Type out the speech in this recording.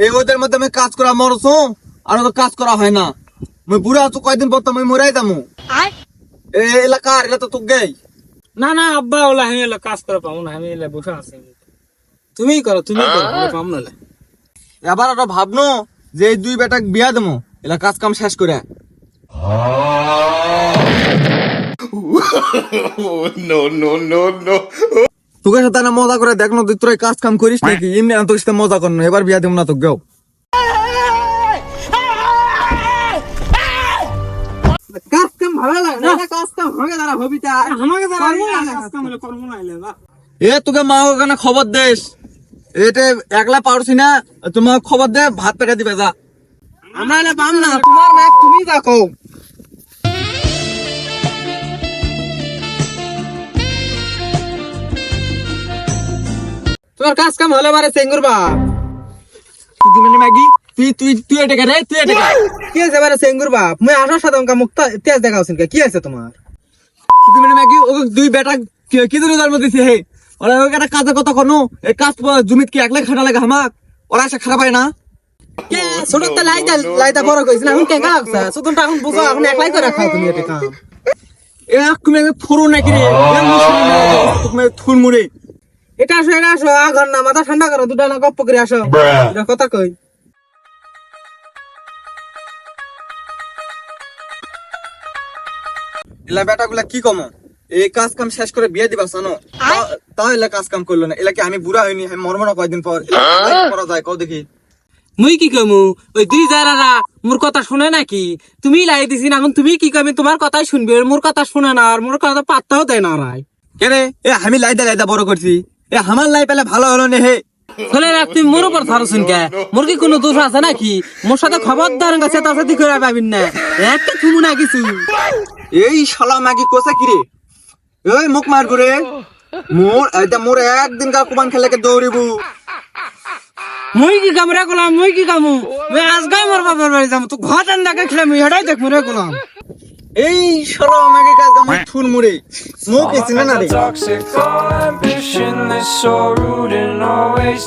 এই ওদের মধ্যে আমি কাজ করা মরছো আর তো কাজ করা হয় না। আমি বুড়া আছো কয়দিন পর তো আমি মরাই যাবো। এই এলাকার এটা তো তোক গেই না না আব্বা ওলা আমি এলা কাজ করে পাবো না, আমি এলা বসে আছি। তুমিই করো পাবো না। এবার ওটা ভাবনো যে এই দুই বেটা বিয়া দেবো এলা কাজ কাম শেষ করে। তোকে সাথে না মজা করে দেখনো তুই তোর কাজ কাম করিস নাকি এমনি তোর সাথে মজা করনো। এবার বিয়া দেবো না তো গেও। কাজ কাম ভালো লাগে না, কাজ কাম হবে যারা হবি তা আমাকে যারা কাজ কাম হলে করবো না এলে না। এ তোকে মা ওখানে খবর দেশ, এটা একলা পারছি না, তোমার খবর দে ভাত পেটে দিবে যা। আমরা এলে পাম না, তোমার না তুমি দেখো। তোমার কাজ কাম হলে বারে চেঙ্গুর বা ম্যাগি তুই তুই তুই এটা রে তুই এটা কি আছে বারে চেঙ্গুর বাপ মুই আসার সাথে অঙ্কা মুক্তা তেজ দেখাওছেন কি আছে তোমার? ম্যাগি ও দুই বেটা কি ধরে জন্ম দিছে হে ওরা ওই একটা কাজের কথা কোনো এই কাজ জমিত কি একলাই খাটা লাগে হামাক ওরা এসে খারাপ হয় না। কে ছোট তো লাইটা বড় কইছ না, এখন কেঙ্গা লাগছে সুতনটা এখন বুঝো, এখন একলাই করে খাও তুমি এটা কাম। এ তুমি ফোরো নাকি রে তুমি থুল মুড়ে। এটা আসো আঘর না মাথা ঠান্ডা করো, দুটা না গপ্প করে আসো, এটা কথা কই। এলা বেটা গুলা কি কম এই কাজ কাম শেষ করে বিয়ে দিবা জানো, তাও এলা কাজ কাম করলো না। এলাকে আমি বুড়া হইনি, আমি মরবো না কয়েকদিন পর করা যায় কও দেখি। মুই কি কমু ওই দুই যারা মোর কথা শুনে নাকি? তুমি লাই দিছি না, এখন তুমি কি কমি তোমার কথাই শুনবে, মোর কথা শুনে না, আর মোর কথা পাত্তাও দেয় না রাই। কে রে এ আমি লাইদা বড় করছি, এ আমার লাই পেলে ভালো হলো নে হে। চলে রাখ তুমি মোর উপর ছাড়ছুন কে? মোর কি কোনো দোষ আছে নাকি? মোর সাথে খবরদার কাছে তাসাদি করে পাবিন না, একটা থুমু না কিছু। এই শালা মাগি কোসা কি রে ওই মুখ মার করে মোর একদিন গা কুবান খেলাকে দৌড়িবু। মুই কি কামরা কলাম, মুই কি কামু? মুই আজকাই মোর বাবার বাড়ি যাম, তো ঘর রান্না খেলাম হেডাই দেখ মরে কলাম। এই শালা মাগি কাজ আমার থুল মুড়ে মুখ এসে না রে। Toxic ambition, this so rude and always